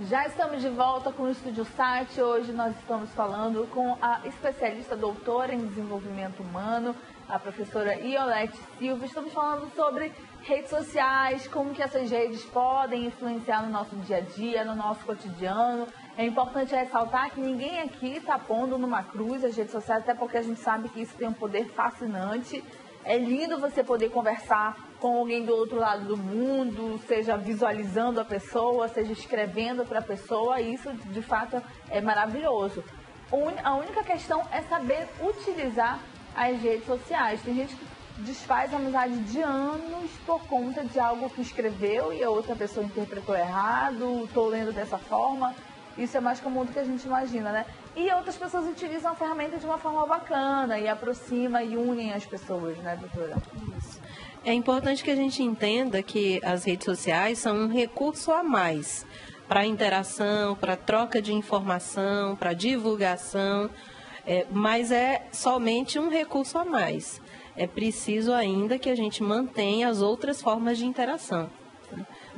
Já estamos de volta com o Estúdio Sat. Hoje nós estamos falando com a especialista doutora em desenvolvimento humano, a professora Iolete Silva. Estamos falando sobre redes sociais, como que essas redes podem influenciar no nosso dia a dia, no nosso cotidiano. É importante ressaltar que ninguém aqui está pondo numa cruz as redes sociais, até porque a gente sabe que isso tem um poder fascinante. É lindo você poder conversar com alguém do outro lado do mundo, seja visualizando a pessoa, seja escrevendo para a pessoa, e isso de fato é maravilhoso. A única questão é saber utilizar as redes sociais. Tem gente que desfaz amizade de anos por conta de algo que escreveu e a outra pessoa interpretou errado, estou lendo dessa forma. Isso é mais comum do que a gente imagina, né? E outras pessoas utilizam a ferramenta de uma forma bacana e aproxima e unem as pessoas, né, doutora? Isso. É importante que a gente entenda que as redes sociais são um recurso a mais para interação, para troca de informação, para divulgação, mas é somente um recurso a mais. É preciso ainda que a gente mantenha as outras formas de interação,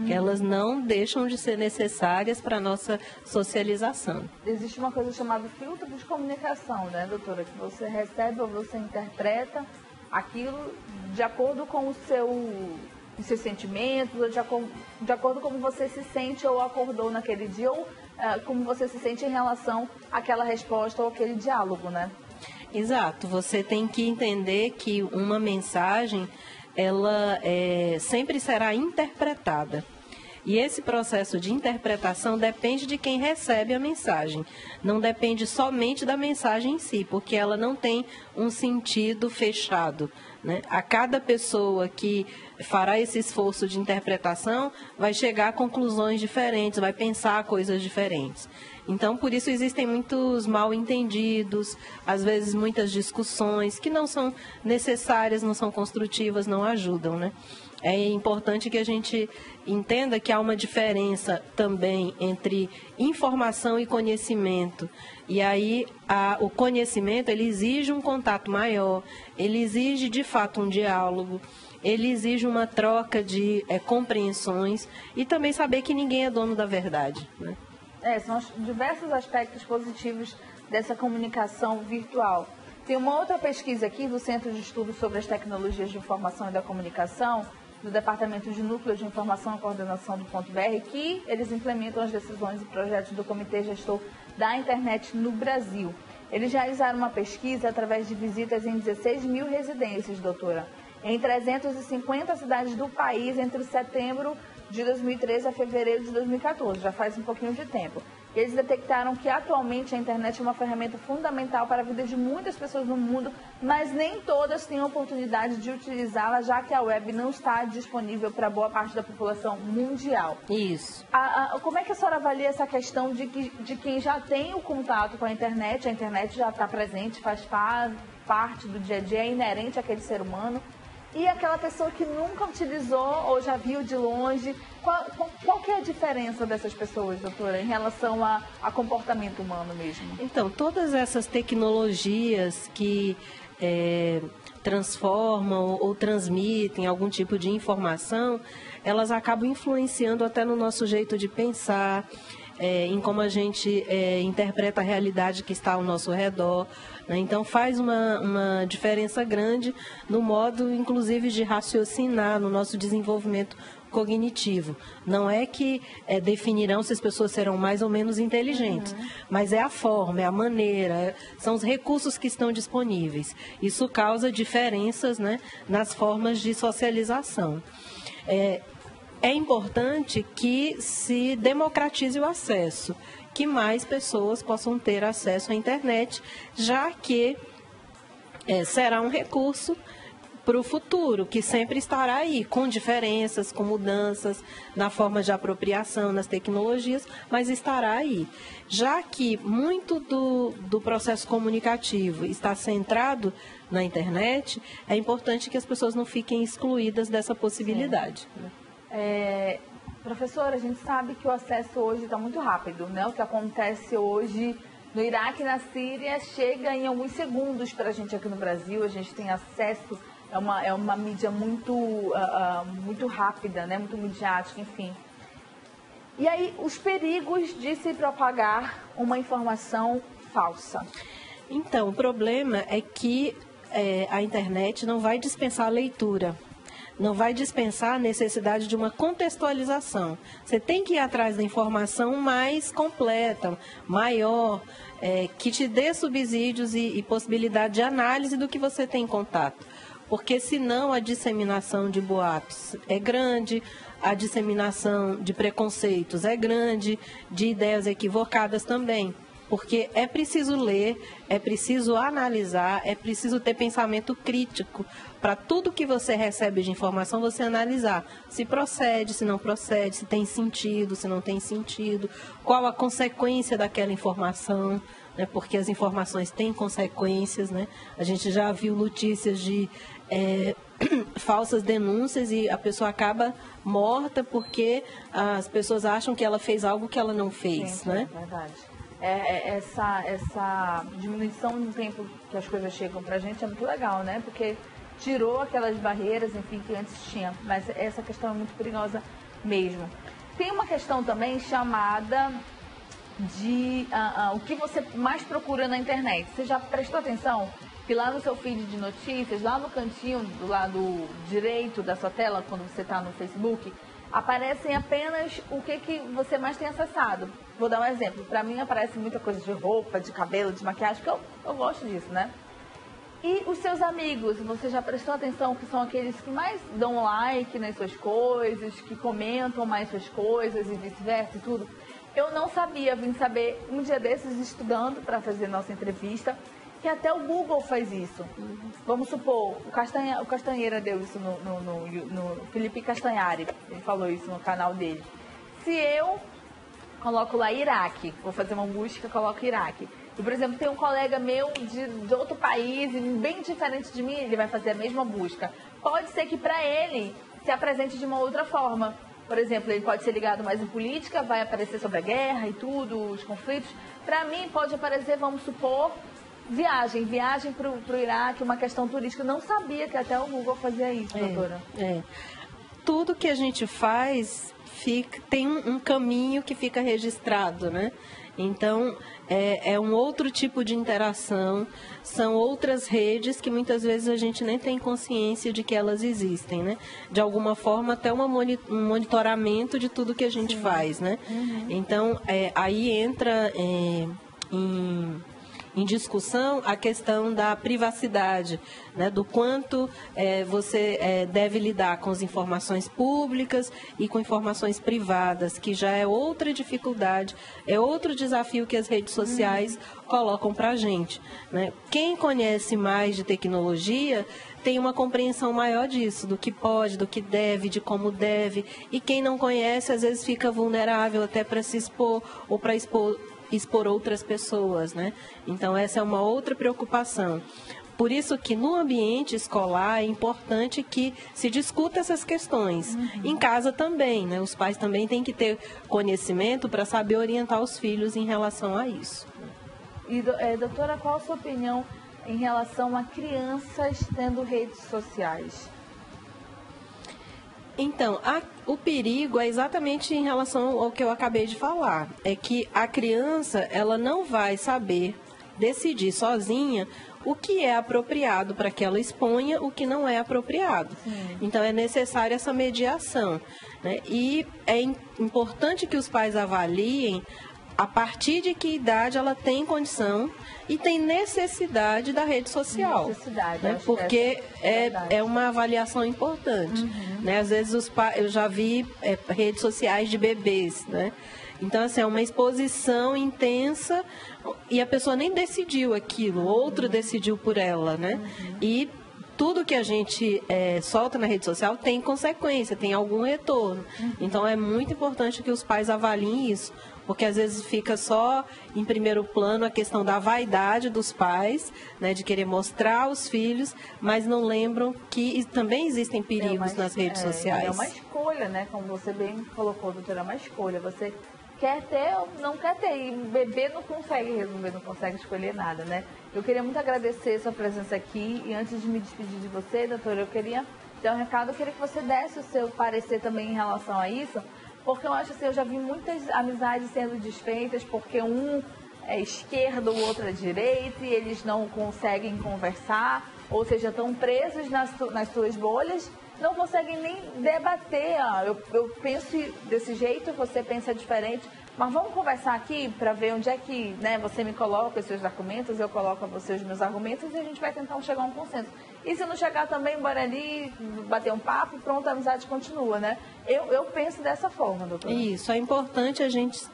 que elas não deixam de ser necessárias para a nossa socialização. Existe uma coisa chamada filtro de comunicação, né, doutora? Que você recebe ou você interpreta aquilo de acordo com os seus sentimentos, ou de acordo com como você se sente ou acordou naquele dia, ou como você se sente em relação àquela resposta ou aquele diálogo, né? Exato. Você tem que entender que uma mensagem ela sempre será interpretada. E esse processo de interpretação depende de quem recebe a mensagem. Não depende somente da mensagem em si, porque ela não tem um sentido fechado, né? A cada pessoa que fará esse esforço de interpretação vai chegar a conclusões diferentes, vai pensar coisas diferentes. Então, por isso existem muitos mal-entendidos, às vezes muitas discussões que não são necessárias, não são construtivas, não ajudam, né? É importante que a gente entenda que há uma diferença também entre informação e conhecimento. E aí, o conhecimento, ele exige um contato maior, ele exige, de fato, um diálogo, ele exige uma troca de compreensões e também saber que ninguém é dono da verdade, né? São diversos aspectos positivos dessa comunicação virtual. Tem uma outra pesquisa aqui do Centro de Estudos sobre as Tecnologias de Informação e da Comunicação, do Departamento de Núcleo de Informação e Coordenação do .br, que eles implementam as decisões e projetos do Comitê Gestor da Internet no Brasil. Eles realizaram uma pesquisa através de visitas em 16 mil residências, doutora, em 350 cidades do país entre setembro de 2013 a fevereiro de 2014, já faz um pouquinho de tempo. Eles detectaram que atualmente a internet é uma ferramenta fundamental para a vida de muitas pessoas no mundo, mas nem todas têm a oportunidade de utilizá-la, já que a web não está disponível para boa parte da população mundial. Isso. Como é que a senhora avalia essa questão de quem já tem o contato com a internet já está presente, faz parte do dia a dia, é inerente àquele ser humano, e aquela pessoa que nunca utilizou ou já viu de longe? Qual que é a diferença dessas pessoas, doutora, em relação a comportamento humano mesmo? Então, todas essas tecnologias que transformam ou transmitem algum tipo de informação, elas acabam influenciando até no nosso jeito de pensar, em como a gente interpreta a realidade que está ao nosso redor, né? Então faz uma diferença grande no modo, inclusive, de raciocinar, no nosso desenvolvimento cognitivo. Não é que definirão se as pessoas serão mais ou menos inteligentes, mas é a forma, é a maneira, são os recursos que estão disponíveis. Isso causa diferenças, né, nas formas de socialização. É importante que se democratize o acesso, que mais pessoas possam ter acesso à internet, já que será um recurso para o futuro, que sempre estará aí, com diferenças, com mudanças na forma de apropriação, nas tecnologias, mas estará aí. Já que muito do processo comunicativo está centrado na internet, é importante que as pessoas não fiquem excluídas dessa possibilidade. Professora, a gente sabe que o acesso hoje está muito rápido, né? O que acontece hoje no Iraque e na Síria chega em alguns segundos para a gente aqui no Brasil. A gente tem acesso, é uma mídia muito rápida, né? Muito midiática, enfim. E aí, os perigos de se propagar uma informação falsa. Então, o problema é que a internet não vai dispensar a leitura, não vai dispensar a necessidade de uma contextualização. Você tem que ir atrás da informação mais completa, maior, que te dê subsídios e possibilidade de análise do que você tem em contato. Porque senão a disseminação de boatos é grande, a disseminação de preconceitos é grande, de ideias equivocadas também. Porque é preciso ler, é preciso analisar, é preciso ter pensamento crítico para tudo que você recebe de informação você analisar. Se procede, se não procede, se tem sentido, se não tem sentido, qual a consequência daquela informação, né? Porque as informações têm consequências, né? A gente já viu notícias de falsas denúncias e a pessoa acaba morta porque as pessoas acham que ela fez algo que ela não fez, Sim, né? É verdade. Essa diminuição no tempo que as coisas chegam pra gente é muito legal, né? Porque tirou aquelas barreiras, enfim, que antes tinha. Mas essa questão é muito perigosa mesmo. Tem uma questão também chamada de o que você mais procura na internet. Você já prestou atenção que lá no seu feed de notícias, lá no cantinho do lado direito da sua tela, quando você está no Facebook, aparecem apenas o que você mais tem acessado. Vou dar um exemplo. Para mim aparece muita coisa de roupa, de cabelo, de maquiagem, porque eu gosto disso, né? E os seus amigos, você já prestou atenção que são aqueles que mais dão like nas suas coisas, que comentam mais suas coisas e vice-versa e tudo? Eu não sabia, vim saber um dia desses estudando para fazer nossa entrevista, que até o Google faz isso. Vamos supor, o Castanheira deu isso no Felipe Castanhari, ele falou isso no canal dele. Se eu coloco lá Iraque, vou fazer uma busca, coloco Iraque. E, por exemplo, tem um colega meu de outro país, bem diferente de mim, ele vai fazer a mesma busca. Pode ser que para ele se apresente de uma outra forma. Por exemplo, ele pode ser ligado mais em política, vai aparecer sobre a guerra e tudo, os conflitos. Para mim pode aparecer, vamos supor, viagem para o Iraque, uma questão turística. Eu não sabia que até o Google fazia isso, doutora. Tudo que a gente faz tem um caminho que fica registrado, né? Então, é um outro tipo de interação, são outras redes que muitas vezes a gente nem tem consciência de que elas existem, né? De alguma forma, até um monitoramento de tudo que a gente faz, né? Uhum. Então, aí entra em discussão a questão da privacidade, né, do quanto você deve lidar com as informações públicas e com informações privadas, que já é outra dificuldade, é outro desafio que as redes sociais colocam para a gente, né? Quem conhece mais de tecnologia tem uma compreensão maior disso, do que pode, do que deve, de como deve, e quem não conhece às vezes fica vulnerável até para se expor ou para expor outras pessoas, né? Então, essa é uma outra preocupação. Por isso que no ambiente escolar é importante que se discuta essas questões. Em casa também, né? Os pais também têm que ter conhecimento para saber orientar os filhos em relação a isso. E, doutora, qual a sua opinião em relação a crianças tendo redes sociais? Então, o perigo é exatamente em relação ao que eu acabei de falar. É que a criança, ela não vai saber decidir sozinha o que é apropriado para que ela exponha, o que não é apropriado. Então, é necessária essa mediação, né? E é importante que os pais avaliem a partir de que idade ela tem condição e tem necessidade da rede social. Né? Porque é uma avaliação importante. Né? Às vezes eu já vi redes sociais de bebês, né? Então, assim, é uma exposição intensa e a pessoa nem decidiu aquilo, outro decidiu por ela, né? E tudo que a gente solta na rede social tem consequência, tem algum retorno. Então, é muito importante que os pais avaliem isso, porque às vezes fica só em primeiro plano a questão da vaidade dos pais, né, de querer mostrar aos filhos, mas não lembram que também existem perigos nas redes sociais. É uma escolha, né? Como você bem colocou, doutora, é uma escolha. Você quer ter ou não quer ter. E o bebê não consegue resolver, não consegue escolher nada, né? Eu queria muito agradecer a sua presença aqui. E antes de me despedir de você, doutora, eu queria dar um recado. Eu queria que você desse o seu parecer também em relação a isso, Porque eu acho assim, eu já vi muitas amizades sendo desfeitas porque um é esquerda, o outro é direita e eles não conseguem conversar, ou seja, estão presos nas suas bolhas, não conseguem nem debater. Eu penso desse jeito, você pensa diferente, mas vamos conversar aqui para ver onde é que, né, você me coloca os seus argumentos, eu coloco a você os meus argumentos e a gente vai tentar chegar a um consenso. E se não chegar também, bora ali, bater um papo, pronto, a amizade continua, né? Eu penso dessa forma, doutora. Isso, é importante a gente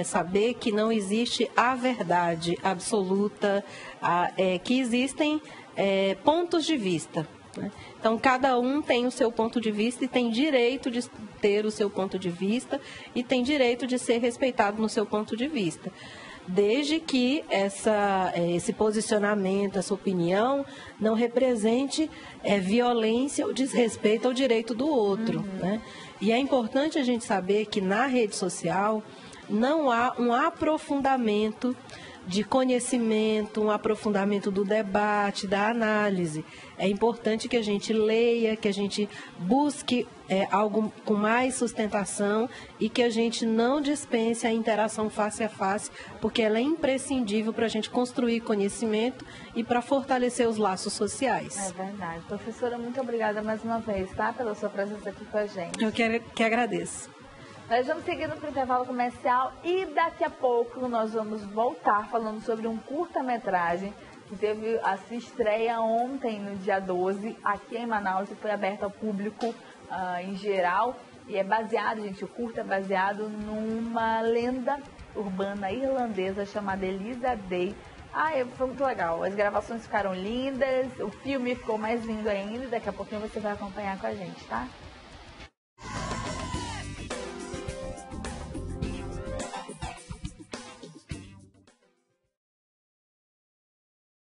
saber que não existe a verdade absoluta, que existem pontos de vista. Né? Então, cada um tem o seu ponto de vista e tem direito de ter o seu ponto de vista e tem direito de ser respeitado no seu ponto de vista. Desde que esse posicionamento, essa opinião, não represente violência ou desrespeito ao direito do outro. Né? E é importante a gente saber que na rede social não há um aprofundamento de conhecimento, um aprofundamento do debate, da análise. É importante que a gente leia, que a gente busque algo com mais sustentação e que a gente não dispense a interação face a face, porque ela é imprescindível para a gente construir conhecimento e para fortalecer os laços sociais. É verdade. Professora, muito obrigada mais uma vez, tá? Pela sua presença aqui com a gente. Eu que agradeço. Nós vamos seguindo para o intervalo comercial e daqui a pouco nós vamos voltar falando sobre um curta-metragem que teve a sua estreia ontem, no dia 12, aqui em Manaus, e foi aberto ao público em geral. E é baseado, gente, o curta é baseado numa lenda urbana irlandesa chamada Elisa Day. Foi muito legal. As gravações ficaram lindas, o filme ficou mais lindo ainda. Daqui a pouquinho você vai acompanhar com a gente, tá?